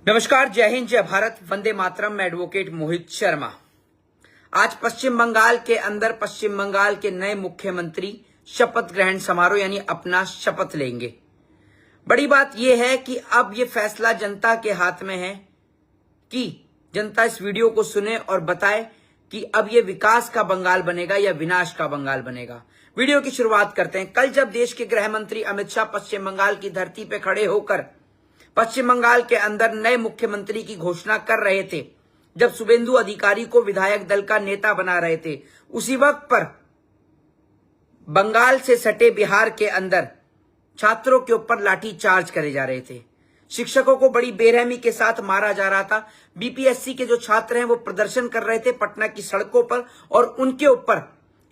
नमस्कार, जय हिंद, जय भारत, वंदे मातरम। मैं एडवोकेट मोहित शर्मा। आज पश्चिम बंगाल के अंदर पश्चिम बंगाल के नए मुख्यमंत्री शपथ ग्रहण समारोह यानी अपना शपथ लेंगे। बड़ी बात यह है कि अब ये फैसला जनता के हाथ में है कि जनता इस वीडियो को सुने और बताए कि अब ये विकास का बंगाल बनेगा या विनाश का बंगाल बनेगा। वीडियो की शुरुआत करते हैं। कल जब देश के गृह मंत्री अमित शाह पश्चिम बंगाल की धरती पर खड़े होकर पश्चिम बंगाल के अंदर नए मुख्यमंत्री की घोषणा कर रहे थे, जब शुभेंदु अधिकारी को विधायक दल का नेता बना रहे थे, उसी वक्त पर बंगाल से सटे बिहार के अंदर छात्रों के ऊपर लाठी चार्ज करे जा रहे थे। शिक्षकों को बड़ी बेरहमी के साथ मारा जा रहा था। बीपीएससी के जो छात्र हैं वो प्रदर्शन कर रहे थे पटना की सड़कों पर और उनके ऊपर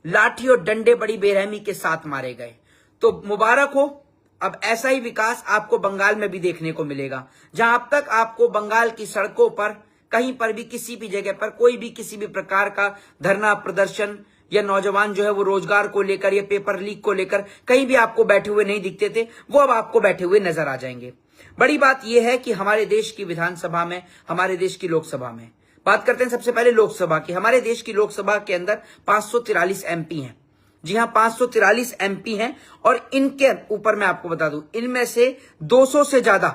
लाठी और डंडे बड़ी बेरहमी के साथ मारे गए। तो मुबारक हो, अब ऐसा ही विकास आपको बंगाल में भी देखने को मिलेगा, जहां अब तक आपको बंगाल की सड़कों पर कहीं पर भी किसी भी जगह पर कोई भी किसी भी प्रकार का धरना प्रदर्शन या नौजवान जो है वो रोजगार को लेकर या पेपर लीक को लेकर कहीं भी आपको बैठे हुए नहीं दिखते थे, वो अब आपको बैठे हुए नजर आ जाएंगे। बड़ी बात यह है कि हमारे देश की विधानसभा में, हमारे देश की लोकसभा में बात करते हैं। सबसे पहले लोकसभा की। हमारे देश की लोकसभा के अंदर 543 एमपी हैं। जी हां, 543 एमपी हैं और इनके ऊपर मैं आपको बता दूं, इनमें से 200 से ज्यादा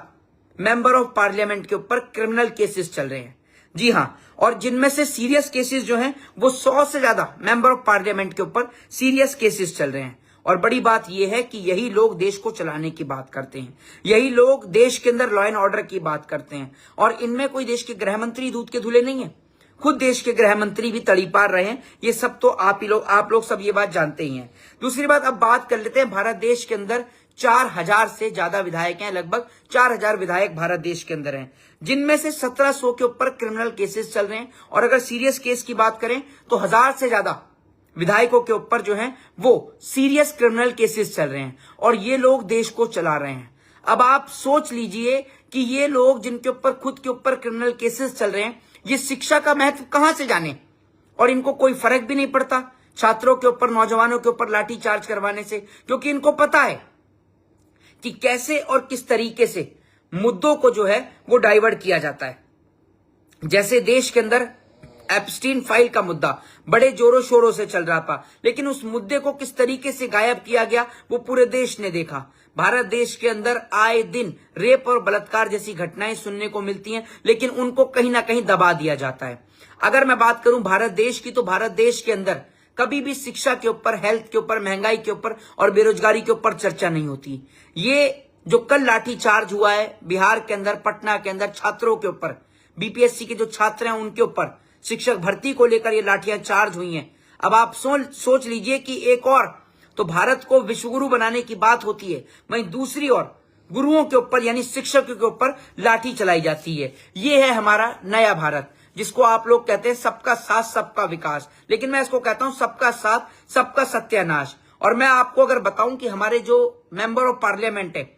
मेंबर ऑफ पार्लियामेंट के ऊपर क्रिमिनल केसेस चल रहे हैं। जी हां, और जिनमें से सीरियस केसेस जो हैं वो 100 से ज्यादा मेंबर ऑफ पार्लियामेंट के ऊपर सीरियस केसेस चल रहे हैं। और बड़ी बात यह है कि यही लोग देश को चलाने की बात करते हैं, यही लोग देश के अंदर लॉ एंड ऑर्डर की बात करते हैं। और इनमें कोई देश के गृह मंत्री दूध के धुले नहीं है, खुद देश के गृह मंत्री भी तड़ीपार रहे हैं। ये सब तो आप लोग सब ये बात जानते ही हैं। दूसरी बात, अब बात कर लेते हैं। भारत देश के अंदर 4000 से ज्यादा विधायक हैं, लगभग 4000 विधायक भारत देश के अंदर हैं, जिनमें से 1700 के ऊपर क्रिमिनल केसेस चल रहे हैं। और अगर सीरियस केस की बात करें तो 1000 से ज्यादा विधायकों के ऊपर जो है वो सीरियस क्रिमिनल केसेस चल रहे हैं और ये लोग देश को चला रहे हैं। अब आप सोच लीजिए कि ये लोग जिनके ऊपर खुद के ऊपर क्रिमिनल केसेस चल रहे हैं, ये शिक्षा का महत्व कहां से जाने, और इनको कोई फर्क भी नहीं पड़ता छात्रों के ऊपर, नौजवानों के ऊपर लाठी चार्ज करवाने से, क्योंकि इनको पता है कि कैसे और किस तरीके से मुद्दों को जो है वो डाइवर्ट किया जाता है। जैसे देश के अंदर एप्स्टीन फाइल का मुद्दा बड़े जोरों शोरों से चल रहा था, लेकिन उस मुद्दे को किस तरीके से गायब किया गया वो पूरे देश ने देखा। भारत देश के अंदर आए दिन रेप और बलात्कार जैसी घटनाएं सुनने को मिलती हैं, लेकिन उनको कहीं ना कहीं दबा दिया जाता है। अगर मैं बात करूं भारत देश की, तो भारत देश के अंदर कभी भी शिक्षा के ऊपर, हेल्थ के ऊपर, महंगाई के ऊपर और बेरोजगारी के ऊपर चर्चा नहीं होती। ये जो कल लाठी चार्ज हुआ है बिहार के अंदर, पटना के अंदर छात्रों के ऊपर, बीपीएससी के जो छात्र हैं उनके ऊपर शिक्षक भर्ती को लेकर ये लाठियां चार्ज हुई हैं। अब आप सोच लीजिए कि एक और तो भारत को विश्वगुरु बनाने की बात होती है, वहीं दूसरी ओर गुरुओं के ऊपर यानी शिक्षकों के ऊपर लाठी चलाई जाती है। ये है हमारा नया भारत, जिसको आप लोग कहते हैं सबका साथ सबका विकास, लेकिन मैं इसको कहता हूं सबका साथ सबका सत्यानाश। और मैं आपको अगर बताऊं कि हमारे जो मेंबर ऑफ पार्लियामेंट है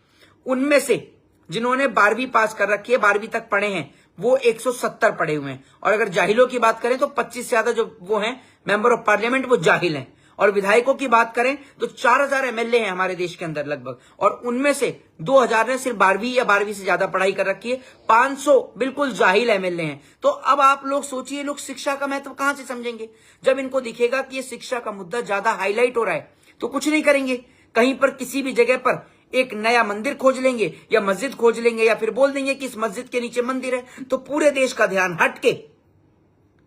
उनमें से जिन्होंने 12वीं पास कर रखी है, 12वीं तक पढ़े हैं, वो 170 पढ़े हुए हैं। और अगर जाहिलों की बात करें तो 25 से ज्यादा जो वो हैं मेंबर ऑफ पार्लियामेंट वो जाहिल हैं। और विधायकों की बात करें तो 4000 एमएलए हैं हमारे देश के अंदर लगभग, और उनमें से 2000 ने सिर्फ 12वीं या 12वीं से ज्यादा पढ़ाई कर रखी है, 500 बिल्कुल जाहिल एमएलए हैं। तो अब आप लोग सोचिए, लोग शिक्षा का महत्व कहां से समझेंगे? जब इनको दिखेगा कि ये शिक्षा का मुद्दा ज्यादा हाईलाइट हो रहा है तो कुछ नहीं करेंगे, कहीं पर किसी भी जगह पर एक नया मंदिर खोज लेंगे या मस्जिद खोज लेंगे, या फिर बोल देंगे कि इस मस्जिद के नीचे मंदिर है, तो पूरे देश का ध्यान हटके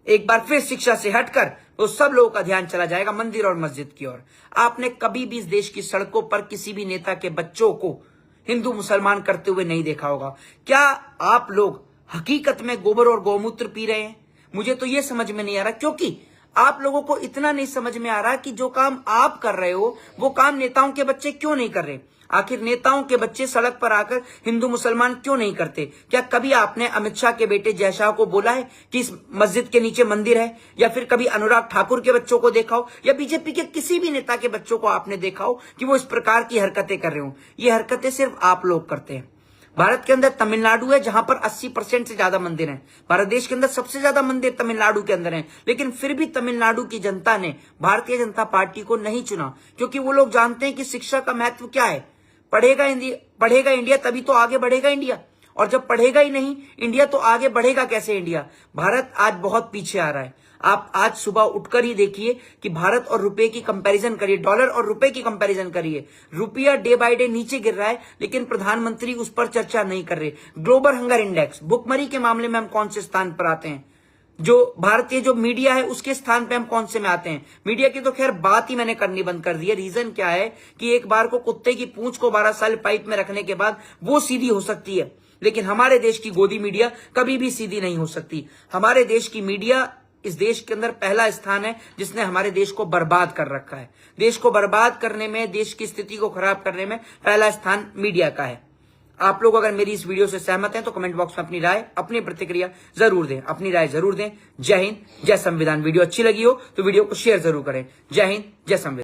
एक बार फिर शिक्षा से हटकर तो सब लोगों का ध्यान चला जाएगा मंदिर और मस्जिद की ओर। आपने कभी भी इस देश की सड़कों पर किसी भी नेता के बच्चों को हिंदू मुसलमान करते हुए नहीं देखा होगा। क्या आप लोग हकीकत में गोबर और गौमूत्र पी रहे हैं? मुझे तो यह समझ में नहीं आ रहा, क्योंकि आप लोगों को इतना नहीं समझ में आ रहा कि जो काम आप कर रहे हो वो काम नेताओं के बच्चे क्यों नहीं कर रहे। आखिर नेताओं के बच्चे सड़क पर आकर हिंदू मुसलमान क्यों नहीं करते? क्या कभी आपने अमित शाह के बेटे जय शाह को बोला है कि इस मस्जिद के नीचे मंदिर है? या फिर कभी अनुराग ठाकुर के बच्चों को देखा हो, या बीजेपी के किसी भी नेता के बच्चों को आपने देखा हो कि वो इस प्रकार की हरकतें कर रहे हो? ये हरकतें सिर्फ आप लोग करते हैं। भारत के अंदर तमिलनाडु है जहां पर 80% से ज्यादा मंदिर हैं। भारत देश के अंदर सबसे ज्यादा मंदिर तमिलनाडु के अंदर हैं, लेकिन फिर भी तमिलनाडु की जनता ने भारतीय जनता पार्टी को नहीं चुना, क्योंकि वो लोग जानते हैं कि शिक्षा का महत्व क्या है। पढ़ेगा इंडिया तभी तो आगे बढ़ेगा इंडिया। और जब पढ़ेगा ही नहीं इंडिया तो आगे बढ़ेगा कैसे? इंडिया, भारत आज बहुत पीछे आ रहा है। आप आज सुबह उठकर ही देखिए कि भारत और रुपए की कंपैरिजन करिए, डॉलर और रुपए की कंपैरिजन करिए। रुपया डे बाय डे नीचे गिर रहा है, लेकिन प्रधानमंत्री उस पर चर्चा नहीं कर रहे। ग्लोबल हंगर इंडेक्स, भुखमरी के मामले में हम कौन से स्थान पर आते हैं? जो भारतीय जो मीडिया है उसके स्थान पे हम कौन से में आते हैं? मीडिया की तो खैर बात ही मैंने करनी बंद कर दी है। रीजन क्या है कि एक बार को कुत्ते की पूंछ को 12 साल पाइप में रखने के बाद वो सीधी हो सकती है, लेकिन हमारे देश की गोदी मीडिया कभी भी सीधी नहीं हो सकती। हमारे देश की मीडिया इस देश के अंदर पहला स्थान है जिसने हमारे देश को बर्बाद कर रखा है। देश को बर्बाद करने में, देश की स्थिति को खराब करने में पहला स्थान मीडिया का है। आप लोग अगर मेरी इस वीडियो से सहमत हैं तो कमेंट बॉक्स में अपनी राय, अपनी प्रतिक्रिया जरूर दें, अपनी राय जरूर दें। जय हिंद, जय संविधान। वीडियो अच्छी लगी हो तो वीडियो को शेयर जरूर करें। जय हिंद, जय संविधान।